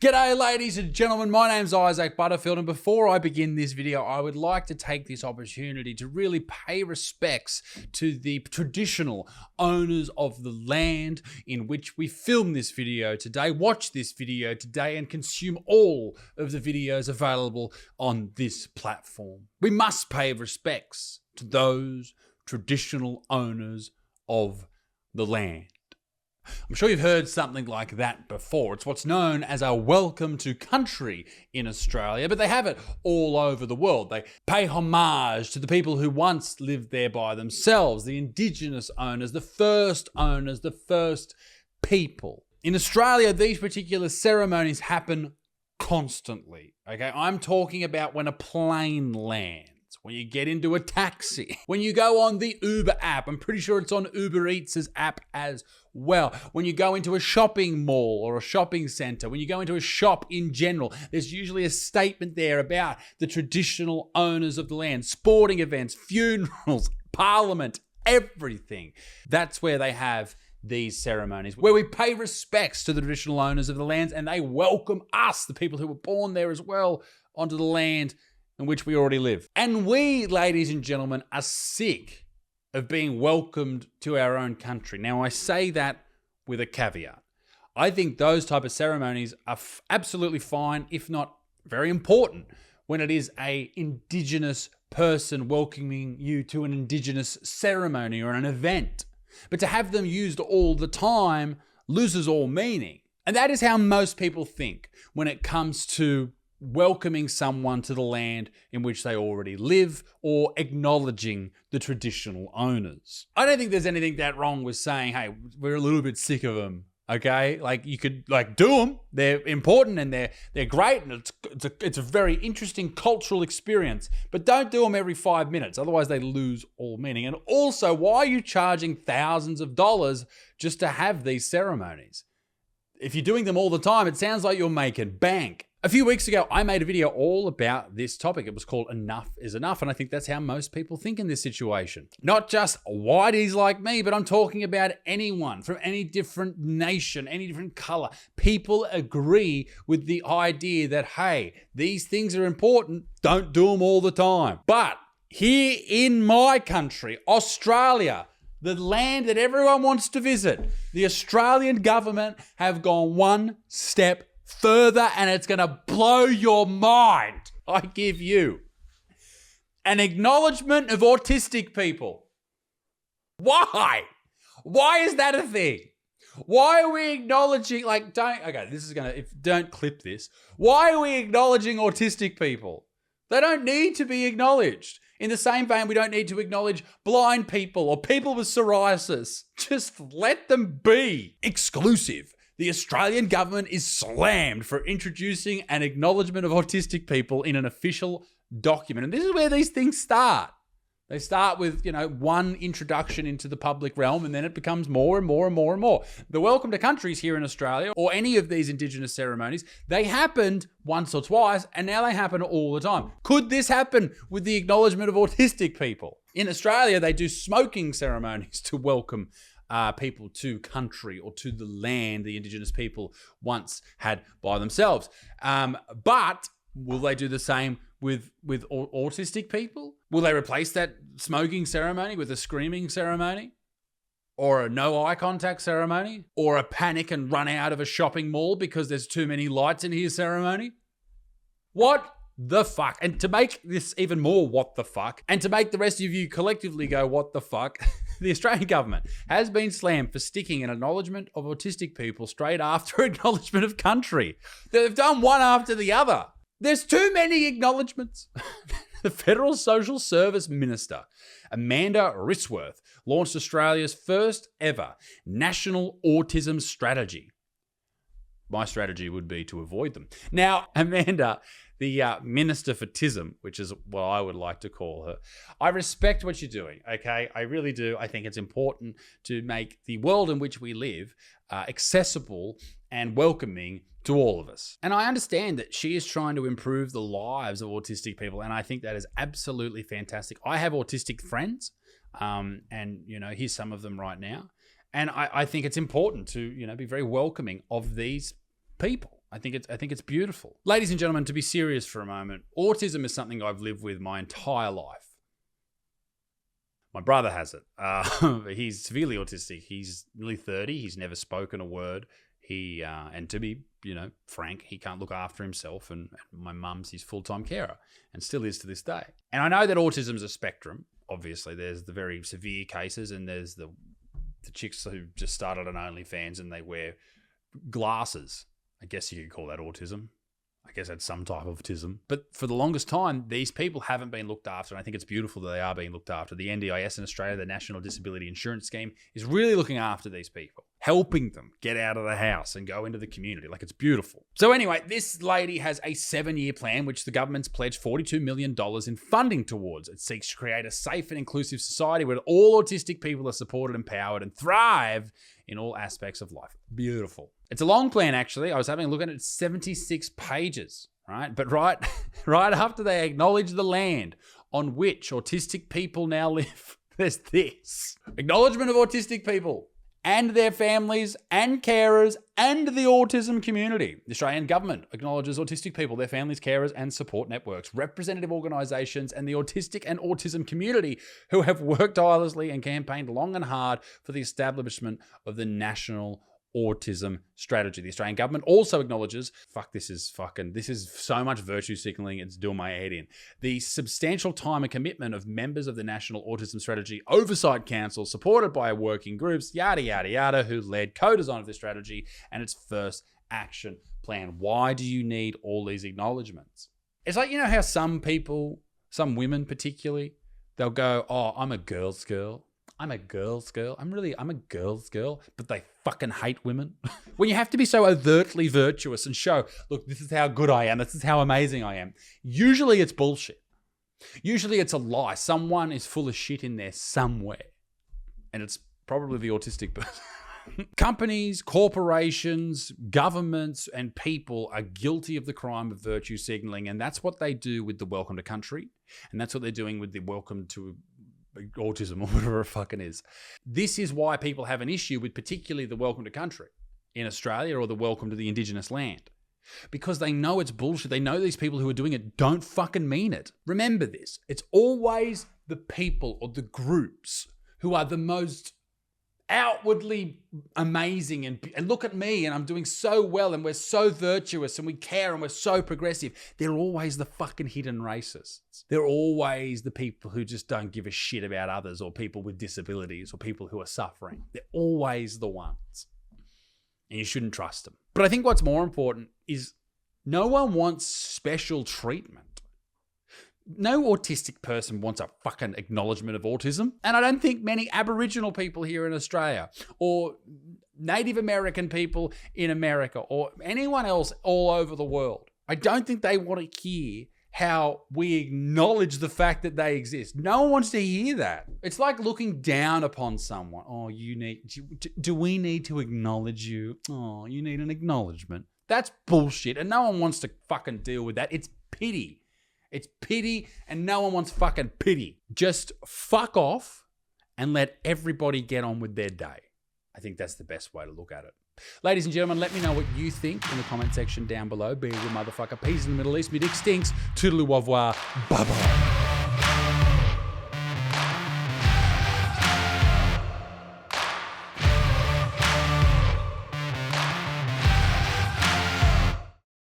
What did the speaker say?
G'day ladies and gentlemen, my name's Isaac Butterfield, and before I begin this video, I would like to take this opportunity to really pay respects to the traditional owners of the land in which we film this video today, watch this video today, and consume all of the videos available on this platform. We must pay respects to those traditional owners of the land. I'm sure you've heard something like that before. It's what's known as a welcome to country in Australia, but they have it all over the world. They pay homage to the people who once lived there by themselves, the indigenous owners, the first people. In Australia, these particular ceremonies happen constantly. Okay, I'm talking about when a plane lands, when you get into a taxi, when you go on the Uber app. I'm pretty sure it's on Uber Eats' app as well. When you go into a shopping mall or a shopping center, when you go into a shop in general, there's usually a statement there about the traditional owners of the land, sporting events, funerals, parliament, everything. That's where they have these ceremonies, where we pay respects to the traditional owners of the lands and they welcome us, the people who were born there as well, onto the land in which we already live. And we, ladies and gentlemen, are sick of being welcomed to our own country. Now, I say that with a caveat. I think those type of ceremonies are absolutely fine, if not very important, when it is an indigenous person welcoming you to an indigenous ceremony or an event. But to have them used all the time loses all meaning. And that is how most people think when it comes to welcoming someone to the land in which they already live or acknowledging the traditional owners. I don't think there's anything that wrong with saying, hey, we're a little bit sick of them, okay? Like, you could do them. They're important and they're great, and it's a very interesting cultural experience, but don't do them every 5 minutes. Otherwise they lose all meaning. And also, why are you charging thousands of dollars just to have these ceremonies? If you're doing them all the time, it sounds like you're making bank. A few weeks ago, I made a video all about this topic. It was called Enough is Enough, and I think that's how most people think in this situation. Not just whiteys like me, but I'm talking about anyone from any different nation, any different color. People agree with the idea that, hey, these things are important, don't do them all the time. But here in my country, Australia, the land that everyone wants to visit, the Australian government have gone one step further, and it's going to blow your mind. I give you an acknowledgement of autistic people. Why? Why is that a thing? Why are we acknowledging, don't clip this. Why are we acknowledging autistic people? They don't need to be acknowledged. In the same vein, we don't need to acknowledge blind people or people with psoriasis. Just let them be. Exclusive. The Australian government is slammed for introducing an acknowledgement of autistic people in an official document. And this is where these things start. They start with, one introduction into the public realm, and then it becomes more and more and more and more. The welcome to countries here in Australia, or any of these indigenous ceremonies, they happened once or twice, and now they happen all the time. Could this happen with the acknowledgement of autistic people? In Australia, they do smoking ceremonies to welcome people to country or to the land the indigenous people once had by themselves. But will they do the same with autistic people? Will they replace that smoking ceremony with a screaming ceremony? Or a no eye contact ceremony? Or a panic and run out of a shopping mall because there's too many lights in here ceremony? What the fuck? And to make this even more what the fuck, and to make the rest of you collectively go what the fuck, the Australian government has been slammed for sticking an acknowledgement of autistic people straight after acknowledgement of country. They've done one after the other. There's too many acknowledgements. The Federal Social Service Minister, Amanda Risworth, launched Australia's first ever national autism strategy. My strategy would be to avoid them. Now, Amanda, the Minister for Tism, which is what I would like to call her, I respect what you're doing, okay? I really do. I think it's important to make the world in which we live accessible and welcoming to all of us. And I understand that she is trying to improve the lives of autistic people, and I think that is absolutely fantastic. I have autistic friends, and here's some of them right now. And I think it's important to, be very welcoming of these people. I think it's beautiful. Ladies and gentlemen, to be serious for a moment, autism is something I've lived with my entire life. My brother has it. He's severely autistic. He's nearly 30. He's never spoken a word. And to be, frank, he can't look after himself. And my mum's his full-time carer and still is to this day. And I know that autism is a spectrum. Obviously, there's the very severe cases and there's the chicks who just started on OnlyFans and they wear glasses. I guess you could call that autism. I guess that's some type of autism. But for the longest time, these people haven't been looked after. And I think it's beautiful that they are being looked after. The NDIS in Australia, the National Disability Insurance Scheme, is really looking after these people, helping them get out of the house and go into the community. Like, it's beautiful. So anyway, this lady has a 7-year plan, which the government's pledged $42 million in funding towards. It seeks to create a safe and inclusive society where all autistic people are supported, empowered, and thrive in all aspects of life. Beautiful. It's a long plan, actually. I was having a look at it. It's 76 pages, right? But right after they acknowledge the land on which autistic people now live, there's this. Acknowledgement of autistic people and their families and carers and the autism community. The Australian government acknowledges autistic people, their families, carers, and support networks, representative organisations, and the autistic and autism community who have worked tirelessly and campaigned long and hard for the establishment of the National Autism Strategy. The Australian government also acknowledges, this is so much virtue signaling, it's doing my head in, the substantial time and commitment of members of the National Autism Strategy Oversight Council, supported by working groups, yada, yada, yada, who led co-design of this strategy and its first action plan. Why do you need all these acknowledgements? It's like, how some people, some women particularly, they'll go, oh, I'm a girl's girl. I'm a girl's girl. I'm a girl's girl, but they fucking hate women. When you have to be so overtly virtuous and show, look, this is how good I am. This is how amazing I am. Usually it's bullshit. Usually it's a lie. Someone is full of shit in there somewhere. And it's probably the autistic person. Companies, corporations, governments, and people are guilty of the crime of virtue signaling. And that's what they do with the Welcome to Country. And that's what they're doing with the Welcome to Autism or whatever it fucking is. This is why people have an issue with particularly the Welcome to Country in Australia or the Welcome to the Indigenous Land. Because they know it's bullshit. They know these people who are doing it don't fucking mean it. Remember this. It's always the people or the groups who are the most outwardly amazing and look at me and I'm doing so well and we're so virtuous and we care and we're so progressive. They're always the fucking hidden racists. They're always the people who just don't give a shit about others or people with disabilities or people who are suffering. They're always the ones. And you shouldn't trust them. But I think what's more important is no one wants special treatment. No autistic person wants a fucking acknowledgement of autism. And I don't think many Aboriginal people here in Australia or Native American people in America or anyone else all over the world, I don't think they want to hear how we acknowledge the fact that they exist. No one wants to hear that. It's like looking down upon someone. Oh, do we need to acknowledge you? Oh, you need an acknowledgement. That's bullshit. And no one wants to fucking deal with that. It's pity. It's pity, and no one wants fucking pity. Just fuck off and let everybody get on with their day. I think that's the best way to look at it. Ladies and gentlemen, let me know what you think in the comment section down below. Be a good motherfucker. Peace in the Middle East. Me dick stinks. Toodaloo au revoir. Bye-bye.